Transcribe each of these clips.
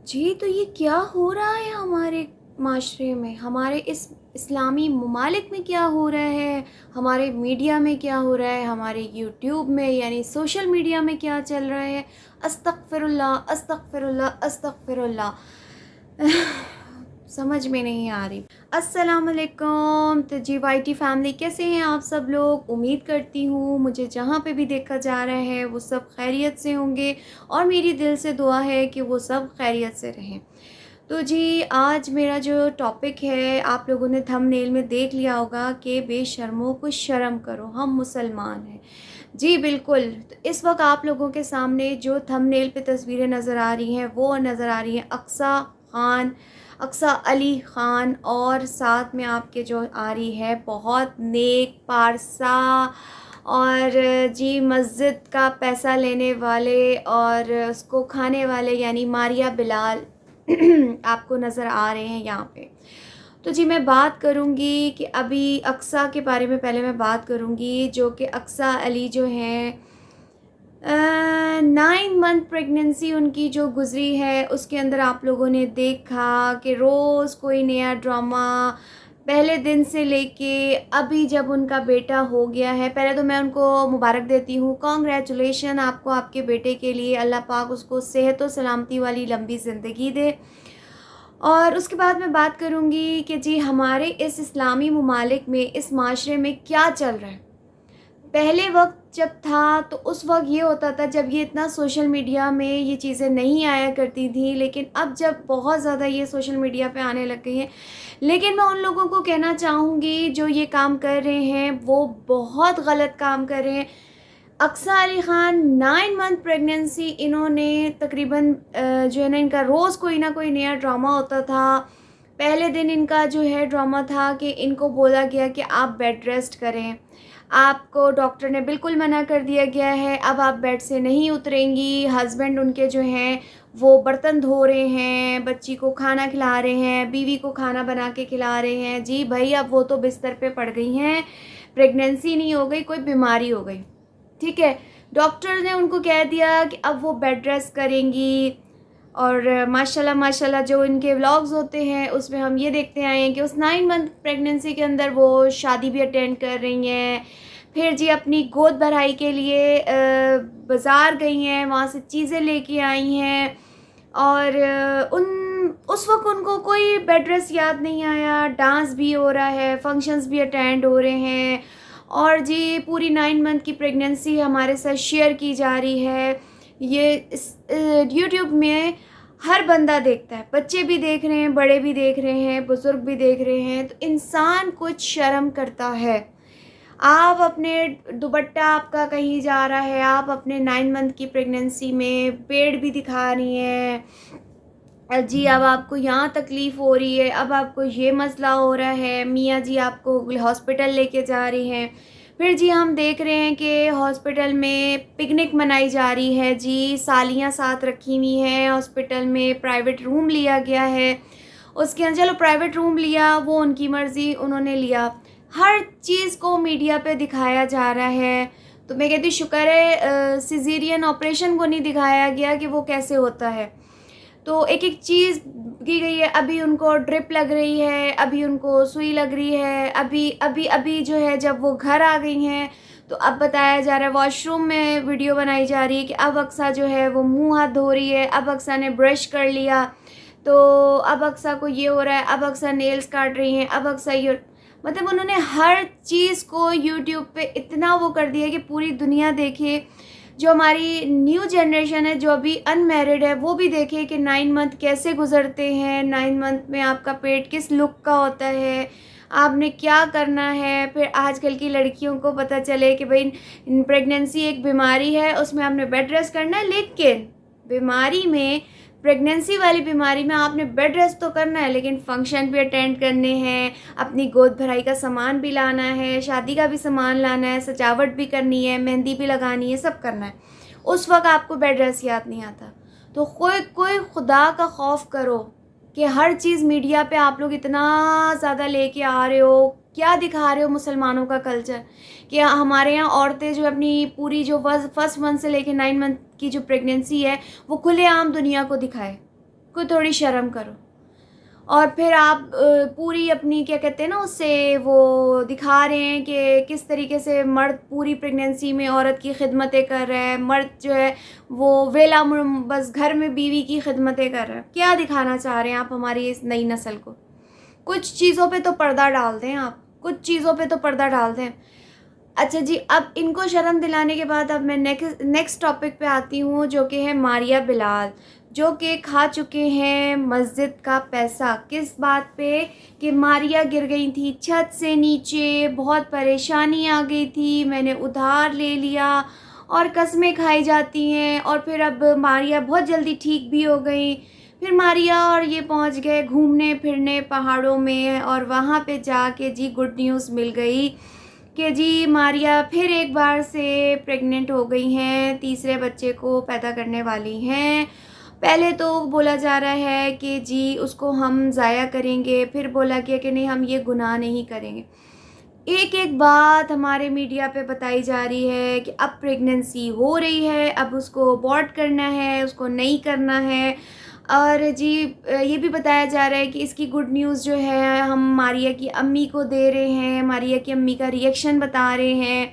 جی، تو یہ کیا ہو رہا ہے ہمارے معاشرے میں؟ ہمارے اس اسلامی ممالک میں کیا ہو رہا ہے؟ ہمارے میڈیا میں کیا ہو رہا ہے؟ ہمارے یوٹیوب میں یعنی سوشل میڈیا میں کیا چل رہا ہے؟ استغفر اللہ، استغفر اللہ، استغفر اللہ۔ سمجھ میں نہیں آ رہی۔ السلام علیکم، تو جی وائی ٹی فیملی، کیسے ہیں آپ سب لوگ؟ امید کرتی ہوں مجھے جہاں پہ بھی دیکھا جا رہا ہے وہ سب خیریت سے ہوں گے، اور میری دل سے دعا ہے کہ وہ سب خیریت سے رہیں۔ تو جی آج میرا جو ٹاپک ہے، آپ لوگوں نے تھم نیل میں دیکھ لیا ہوگا کہ بے شرموں کو شرم کرو، ہم مسلمان ہیں۔ جی بالکل، تو اس وقت آپ لوگوں کے سامنے جو تھم نیل پہ تصویریں نظر آ رہی ہیں وہ نظر آ رہی ہیں اقصیٰ خان، اقصیٰ علی خان، اور ساتھ میں آپ کے جو آ رہی ہے بہت نیک پارسا اور جی مسجد کا پیسہ لینے والے اور اس کو کھانے والے یعنی ماریہ بلال آپ کو نظر آ رہے ہیں یہاں پہ۔ تو جی میں بات کروں گی کہ ابھی اقصیٰ کے بارے میں پہلے میں بات کروں گی، جو کہ اقصیٰ علی جو ہیں 9 منتھ پریگننسی ان کی جو گزری ہے، اس کے اندر آپ لوگوں نے دیکھا کہ روز کوئی نیا ڈرامہ، پہلے دن سے لے کے ابھی جب ان کا بیٹا ہو گیا ہے۔ پہلے تو میں ان کو مبارک دیتی ہوں، کانگریچولیشن آپ کو آپ کے بیٹے کے لیے، اللہ پاک اس کو صحت و سلامتی والی لمبی زندگی دے۔ اور اس کے بعد میں بات کروں گی کہ جی ہمارے اس اسلامی ممالک میں، اس معاشرے میں کیا چل رہا ہے۔ پہلے وقت جب تھا تو اس وقت یہ ہوتا تھا، جب یہ اتنا سوشل میڈیا میں یہ چیزیں نہیں آیا کرتی تھیں، لیکن اب جب بہت زیادہ یہ سوشل میڈیا پہ آنے لگ گئی ہیں، لیکن میں ان لوگوں کو کہنا چاہوں گی جو یہ کام کر رہے ہیں وہ بہت غلط کام کر رہے ہیں۔ اقصیٰ علی خان 9 منتھ پریگننسی، انہوں نے تقریباً جو ہے نا ان کا روز کوئی نہ کوئی نیا ڈرامہ ہوتا تھا۔ پہلے دن ان کا جو ہے ڈرامہ تھا کہ ان کو بولا گیا کہ آپ بیڈ ریسٹ کریں، آپ کو ڈاکٹر نے بالکل منع کر دیا گیا ہے، اب آپ بیڈ سے نہیں اتریں گی۔ ہسبینڈ ان کے جو ہیں وہ برتن دھو رہے ہیں، بچی کو کھانا کھلا رہے ہیں، بیوی کو کھانا بنا کے کھلا رہے ہیں۔ جی بھائی اب وہ تو بستر پہ پڑ گئی ہیں، پریگننسی نہیں ہو گئی، کوئی بیماری ہو گئی، ٹھیک ہے۔ ڈاکٹر نے ان کو کہہ دیا کہ اب وہ بیڈ ریسٹ کریں گی، اور ماشاءاللہ ماشاءاللہ جو ان کے ولاگز ہوتے ہیں اس میں ہم یہ دیکھتے آئے ہیں کہ اس 9 منتھ پریگننسی کے اندر وہ شادی بھی اٹینڈ کر رہی ہیں، پھر جی اپنی گود بھرائی کے لیے بازار گئی ہیں، وہاں سے چیزیں لے کے آئی ہیں، اور اس وقت ان کو کوئی بیڈ ریسٹ یاد نہیں آیا، ڈانس بھی ہو رہا ہے، فنکشنز بھی اٹینڈ ہو رہے ہیں، اور جی پوری 9 منتھ کی پریگننسی ہمارے ساتھ شیئر کی جا رہی ہے۔ یہ یوٹیوب میں ہر بندہ دیکھتا ہے، بچے بھی دیکھ رہے ہیں، بڑے بھی دیکھ رہے ہیں، بزرگ بھی دیکھ رہے ہیں، تو انسان کچھ شرم کرتا ہے۔ آپ اپنے دوپٹہ آپ کا کہیں جا رہا ہے، آپ اپنے 9 منتھ کی پریگننسی میں پیڑ بھی دکھا رہی ہیں، جی اب آپ کو یہاں تکلیف ہو رہی ہے، اب آپ کو یہ مسئلہ ہو رہا ہے، میاں جی آپ کو ہاسپٹل لے کے جا رہی ہیں۔ پھر جی ہم دیکھ رہے ہیں کہ ہاسپٹل میں پکنک منائی جا رہی ہے، جی سالیاں ساتھ رکھی ہوئی ہیں، ہاسپٹل میں پرائیویٹ روم لیا گیا ہے، اس کے اندر چلو پرائیویٹ روم لیا، وہ ان کی مرضی، انہوں نے لیا، ہر چیز کو میڈیا پہ دکھایا جا رہا ہے۔ تو میں کہتی شکر ہے سیزیرین آپریشن کو نہیں دکھایا گیا کہ وہ کیسے ہوتا ہے، تو ایک ایک چیز کی گئی ہے۔ ابھی ان کو ڈرپ لگ رہی ہے، ابھی ان کو سوئی لگ رہی ہے، ابھی جو ہے جب وہ گھر آ گئی ہیں تو اب بتایا جا رہا ہے، واش روم میں ویڈیو بنائی جا رہی ہے کہ اب اقصیٰ جو ہے وہ منہ ہاتھ دھو رہی ہے، اب اقصیٰ نے برش کر لیا، تو اب اقصیٰ کو یہ ہو رہا ہے، اب اقصیٰ نیلز کاٹ رہی ہیں، اب اقصیٰ یہ، مطلب انہوں نے ہر چیز کو یوٹیوب پہ اتنا وہ کر دیا کہ پوری دنیا دیکھے، جو ہماری نیو جنریشن ہے جو ابھی ان میرڈ ہے وہ بھی دیکھے کہ 9 منتھ کیسے گزرتے ہیں، 9 منتھ میں آپ کا پیٹ کس لک کا ہوتا ہے، آپ نے کیا کرنا ہے۔ پھر آج کل کی لڑکیوں کو پتہ چلے کہ بھئی پریگننسی ایک بیماری ہے، اس میں آپ نے بیڈ ریسٹ کرنا ہے، لیکن بیماری میں، پریگننسی والی بیماری میں آپ نے بیڈ ریسٹ تو کرنا ہے، لیکن فنکشن بھی اٹینڈ کرنے ہیں، اپنی گود بھرائی کا سامان بھی لانا ہے، شادی کا بھی سامان لانا ہے، سجاوٹ بھی کرنی ہے، مہندی بھی لگانی ہے، سب کرنا ہے۔ اس وقت آپ کو بیڈ ریسٹ یاد نہیں آتا، تو کوئی خدا کا خوف کرو کہ ہر چیز میڈیا پہ آپ لوگ اتنا زیادہ لے کے آ رہے ہو، کیا دکھا رہے ہو مسلمانوں کا کلچر، کہ ہمارے یہاں عورتیں جو اپنی پوری جو فرسٹ منتھ سے لے کے 9 منتھ کی جو پریگننسی ہے وہ کھلے عام دنیا کو دکھائے، کو تھوڑی شرم کرو. اور پھر آپ پوری اپنی کیا کہتے ہیں نا اس سے وہ دکھا رہے ہیں کہ کس طریقے سے مرد پوری پریگننسی میں عورت کی خدمتیں کر رہا ہے. مرد جو ہے وہ ویلا بس گھر میں بیوی کی خدمتیں کر رہا ہے. کیا دکھانا چاہ رہے ہیں آپ ہماری اس نئی نسل کو؟ کچھ چیزوں پہ تو پردہ ڈال دیں آپ، کچھ چیزوں پہ تو پردہ ڈال دیں. اچھا جی، اب ان کو شرم دلانے کے بعد اب میں نیکسٹ ٹاپک پہ آتی ہوں، جو کہ ہے ماریہ بلال، جو کہ کھا چکے ہیں مسجد کا پیسہ. کس بات پہ؟ کہ ماریہ گر گئی تھی چھت سے نیچے، بہت پریشانی آ گئی تھی، میں نے ادھار لے لیا اور قسمیں کھائی جاتی ہیں. اور پھر اب ماریہ بہت جلدی ٹھیک بھی ہو گئی. پھر ماریہ اور یہ پہنچ گئے گھومنے پھرنے پہاڑوں میں، اور وہاں پہ جا کے جی گڈ نیوز مل گئی کہ جی ماریہ پھر ایک بار سے پریگننٹ ہو گئی ہیں، تیسرے بچے کو پیدا کرنے والی ہیں. پہلے تو بولا جا رہا ہے کہ جی اس کو ہم ضائع کریں گے، پھر بولا گیا کہ نہیں ہم یہ گناہ نہیں کریں گے. ایک ایک بات ہمارے میڈیا پہ بتائی جا رہی ہے کہ اب پریگننسی ہو رہی ہے، اب اس کو ابورٹ کرنا ہے، اس کو نہیں کرنا ہے. اور جی یہ بھی بتایا جا رہا ہے کہ اس کی گڈ نیوز جو ہے ہم ماریہ کی امی کو دے رہے ہیں، ماریہ کی امی کا ریئیکشن بتا رہے ہیں.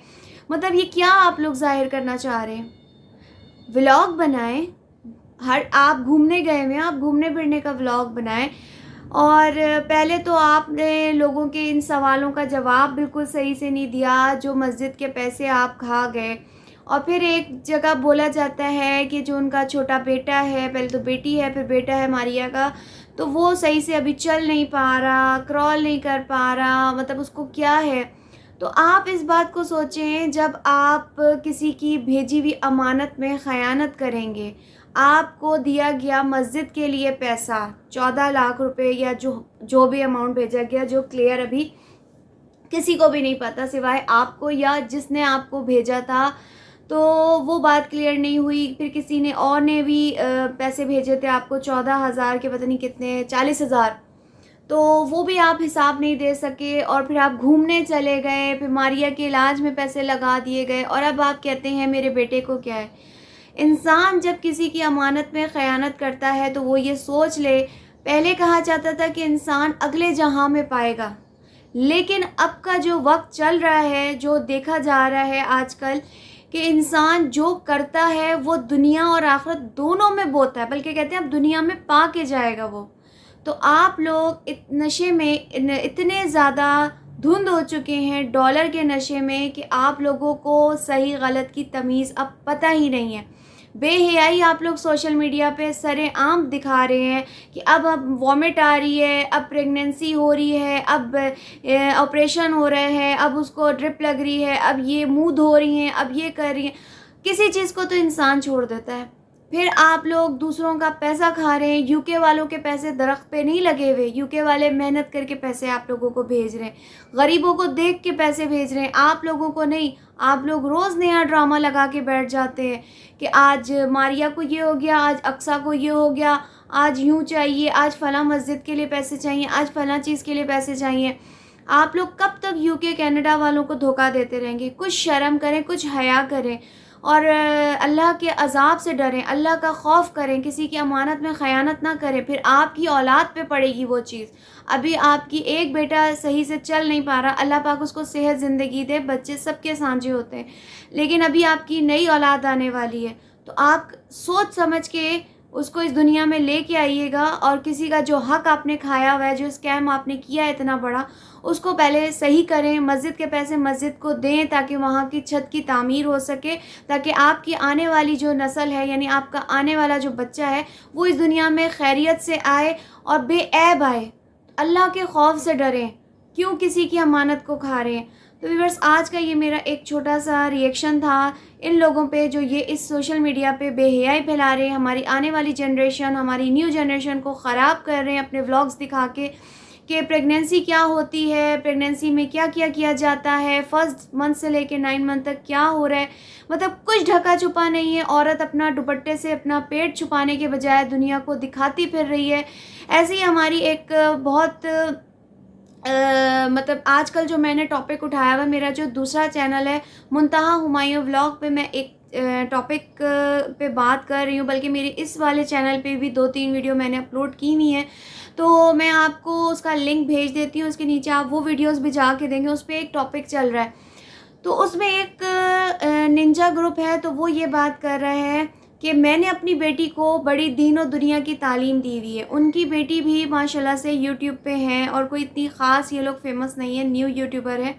مطلب یہ کیا آپ لوگ ظاہر کرنا چاہ رہے ہیں؟ ولاگ بنائیں، آپ گھومنے گئے ہوئے ہیں، آپ گھومنے پھرنے کا ولاگ بنائیں. اور پہلے تو آپ نے لوگوں کے ان سوالوں کا جواب بالکل صحیح سے نہیں دیا، جو مسجد کے پیسے آپ کھا گئے. اور پھر ایک جگہ بولا جاتا ہے کہ جو ان کا چھوٹا بیٹا ہے، پہلے تو بیٹی ہے پھر بیٹا ہے ماریہ کا، تو وہ صحیح سے ابھی چل نہیں پا رہا، کرال نہیں کر پا رہا، مطلب اس کو کیا ہے. تو آپ اس بات کو سوچیں، جب آپ کسی کی بھیجی ہوئی امانت میں خیانت کریں گے، آپ کو دیا گیا مسجد کے لیے پیسہ 14 لاکھ روپے یا جو بھی اماؤنٹ بھیجا گیا، جو کلیئر ابھی کسی کو بھی نہیں پتہ سوائے آپ کو یا جس نے آپ کو بھیجا تھا، تو وہ بات کلیئر نہیں ہوئی. پھر کسی نے اور نے بھی پیسے بھیجے تھے آپ کو 14,000 کے، پتہ نہیں کتنے، 40,000، تو وہ بھی آپ حساب نہیں دے سکے. اور پھر آپ گھومنے چلے گئے، پھر ماریہ کے علاج میں پیسے لگا دیے گئے، اور اب آپ کہتے ہیں میرے بیٹے کو کیا ہے. انسان جب کسی کی امانت میں خیانت کرتا ہے تو وہ یہ سوچ لے، پہلے کہا جاتا تھا کہ انسان اگلے جہاں میں پائے گا، لیکن اب کا جو وقت چل رہا ہے، جو دیکھا جا رہا ہے آج کل، کہ انسان جو کرتا ہے وہ دنیا اور آخرت دونوں میں بوتا ہے، بلکہ کہتے ہیں اب دنیا میں پا کے جائے گا وہ. تو آپ لوگ نشے میں اتنے زیادہ دھند ہو چکے ہیں، ڈالر کے نشے میں، کہ آپ لوگوں کو صحیح غلط کی تمیز اب پتہ ہی نہیں ہے. بے حیائی آپ لوگ سوشل میڈیا پہ سر عام دکھا رہے ہیں کہ اب وامٹ آ رہی ہے، اب پریگننسی ہو رہی ہے، اب آپریشن ہو رہا ہے، اب اس کو ڈرپ لگ رہی ہے، اب یہ منہ دھو رہی ہیں، اب یہ کر رہی ہیں. کسی چیز کو تو انسان چھوڑ دیتا ہے. پھر آپ لوگ دوسروں کا پیسہ کھا رہے ہیں. یو کے والوں کے پیسے درخت پہ نہیں لگے ہوئے، یو کے والے محنت کر کے پیسے آپ لوگوں کو بھیج رہے ہیں، غریبوں کو دیکھ کے پیسے بھیج رہے ہیں، آپ لوگوں کو نہیں. آپ لوگ روز نیا ڈرامہ لگا کے بیٹھ جاتے ہیں کہ آج ماریہ کو یہ ہو گیا، آج اقصیٰ کو یہ ہو گیا، آج یوں چاہیے، آج فلاں مسجد کے لیے پیسے چاہیے، آج فلاں چیز کے لیے پیسے چاہیے. آپ لوگ کب تک یو کے کینیڈا والوں کو دھوکہ دیتے رہیں گے؟ کچھ شرم کریں، کچھ حیا کریں، اور اللہ کے عذاب سے ڈریں، اللہ کا خوف کریں، کسی کی امانت میں خیانت نہ کریں. پھر آپ کی اولاد پہ پڑے گی وہ چیز. ابھی آپ کی ایک بیٹا صحیح سے چل نہیں پا رہا، اللہ پاک اس کو صحت زندگی دے، بچے سب کے سانجے ہوتے ہیں، لیکن ابھی آپ کی نئی اولاد آنے والی ہے، تو آپ سوچ سمجھ کے اس کو اس دنیا میں لے کے آئیے گا. اور کسی کا جو حق آپ نے کھایا ہوا ہے، جو اسکیم آپ نے کیا ہے اتنا بڑا، اس کو پہلے صحیح کریں. مسجد کے پیسے مسجد کو دیں تاکہ وہاں کی چھت کی تعمیر ہو سکے، تاکہ آپ کی آنے والی جو نسل ہے، یعنی آپ کا آنے والا جو بچہ ہے، وہ اس دنیا میں خیریت سے آئے اور بے عیب آئے. اللہ کے خوف سے ڈریں، کیوں کسی کی امانت کو کھا رہے ہیں. تو ویورس، آج کا یہ میرا ایک چھوٹا سا ریئیکشن تھا ان لوگوں پہ جو یہ اس سوشل میڈیا پہ بے حیائی پھیلا رہے ہیں، ہماری آنے والی جنریشن، ہماری نیو جنریشن کو خراب کر رہے ہیں اپنے ولاگز دکھا کے کہ پریگننسی کیا ہوتی ہے، پریگننسی میں کیا کیا کیا جاتا ہے، فرسٹ منتھ سے لے کے 9 منتھ تک کیا ہو رہا ہے. مطلب کچھ ڈھکا چھپا نہیں ہے. عورت اپنا دوپٹے سے اپنا پیٹ چھپانے کے بجائے دنیا کو دکھاتی پھر رہی ہے. ایسی ہی ہماری ایک بہت مطلب آج کل جو میں نے ٹاپک اٹھایا ہوا، میرا جو دوسرا چینل ہے منتہا ہمایوں ولاگ پہ، میں ایک ٹاپک پہ بات کر رہی ہوں، بلکہ میرے اس والے چینل پہ بھی 2-3 ویڈیو میں نے اپلوڈ کی ہوئی ہیں، تو میں آپ کو اس کا لنک بھیج دیتی ہوں، اس کے نیچے آپ وہ ویڈیوز بھی جا کے دیں گے. اس پہ ایک ٹاپک چل رہا ہے، تو اس میں ایک ننجا گروپ ہے، تو وہ یہ بات کر رہا ہے کہ میں نے اپنی بیٹی کو بڑی دین و دنیا کی تعلیم دی ہوئی ہے. ان کی بیٹی بھی ماشاءاللہ سے یوٹیوب پہ ہیں، اور کوئی اتنی خاص یہ لوگ فیمس نہیں ہیں، نیو یوٹیوبر ہے.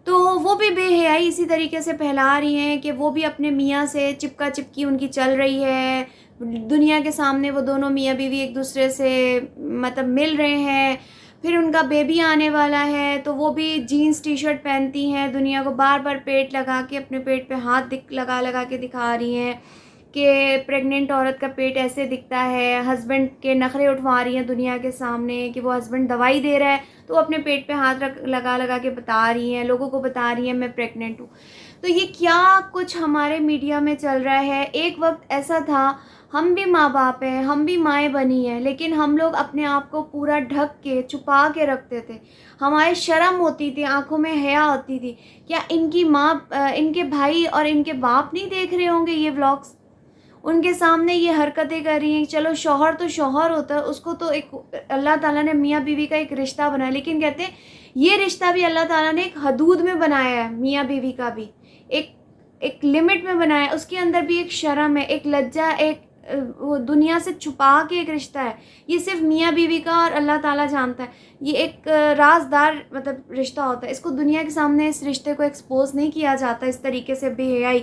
تو وہ بھی بے حیائی اسی طریقے سے پھیلا رہی ہیں کہ وہ بھی اپنے میاں سے چپکا چپکی ان کی چل رہی ہے. دنیا کے سامنے وہ دونوں میاں بیوی ایک دوسرے سے مطلب مل رہے ہیں. پھر ان کا بیبی آنے والا ہے، تو وہ بھی جینس ٹی شرٹ پہنتی ہیں، دنیا کو بار بار پیٹ لگا کے اپنے پیٹ پہ ہاتھ لگا کے دکھا رہی ہیں کہ پریگننٹ عورت کا پیٹ ایسے دکھتا ہے. ہسبینڈ کے نخرے اٹھوا رہی ہیں دنیا کے سامنے کہ وہ ہسبینڈ دوائی دے رہا ہے تو وہ اپنے پیٹ پہ ہاتھ لگا کے بتا رہی ہیں، لوگوں کو بتا رہی ہیں میں پریگننٹ ہوں. تو یہ کیا کچھ ہمارے میڈیا میں چل رہا ہے. ایک وقت ایسا تھا، ہم بھی ماں باپ ہیں، ہم بھی مائیں بنی ہیں، لیکن ہم لوگ اپنے آپ کو پورا ڈھک کے چھپا کے رکھتے تھے. ہمارے شرم ہوتی تھی، آنکھوں میں حیا ہوتی تھی. کیا ان کی ماں، ان کے بھائی اور ان کے باپ نہیں دیکھ رہے ہوں گے یہ ولاگس؟ ان کے سامنے یہ حرکتیں کر رہی ہیں. چلو شوہر تو شوہر ہوتا ہے، اس کو تو ایک اللہ تعالیٰ نے میاں بیوی کا ایک رشتہ بنایا، لیکن کہتے ہیں یہ رشتہ بھی اللہ تعالیٰ نے ایک حدود میں بنایا ہے. میاں بیوی کا بھی ایک لمٹ میں بنایا ہے، اس کے اندر بھی ایک شرم ہے، ایک لجہ، ایک وہ دنیا سے چھپا کے ایک رشتہ ہے. یہ صرف میاں بیوی کا اور اللہ تعالیٰ جانتا ہے. یہ ایک رازدار مطلب رشتہ ہوتا ہے، اس کو دنیا کے سامنے اس رشتے کو ایکسپوز نہیں کیا جاتا اس طریقے سے بے حیائی.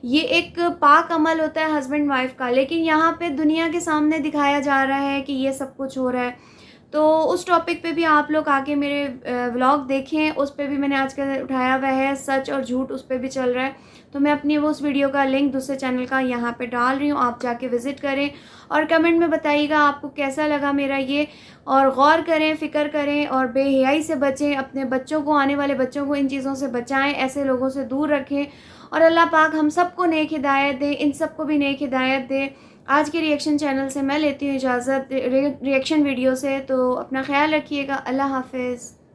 یہ ایک پاک عمل ہوتا ہے ہسبینڈ وائف کا، لیکن یہاں پہ دنیا کے سامنے دکھایا جا رہا ہے کہ یہ سب کچھ ہو رہا ہے. تو اس ٹاپک پہ بھی آپ لوگ آ کے میرے ولاگ دیکھیں، اس پہ بھی میں نے آج کل اٹھایا ہوا ہے. سچ اور جھوٹ اس پہ بھی چل رہا ہے، تو میں اپنی وہ اس ویڈیو کا لنک دوسرے چینل کا یہاں پہ ڈال رہی ہوں، آپ جا کے وزٹ کریں اور کمنٹ میں بتائیے گا آپ کو کیسا لگا میرا یہ. اور غور کریں، فکر کریں اور بے حیائی سے بچیں. اپنے بچوں کو، آنے والے بچوں کو ان چیزوں سے بچائیں، ایسے لوگوں سے دور رکھیں. اور اللہ پاک ہم سب کو نیک ہدایت دے، ان سب کو بھی نیک ہدایت دے. آج کے ریئیکشن چینل سے میں لیتی ہوں اجازت، ریئیکشن ویڈیو سے. تو اپنا خیال رکھیے گا. اللہ حافظ.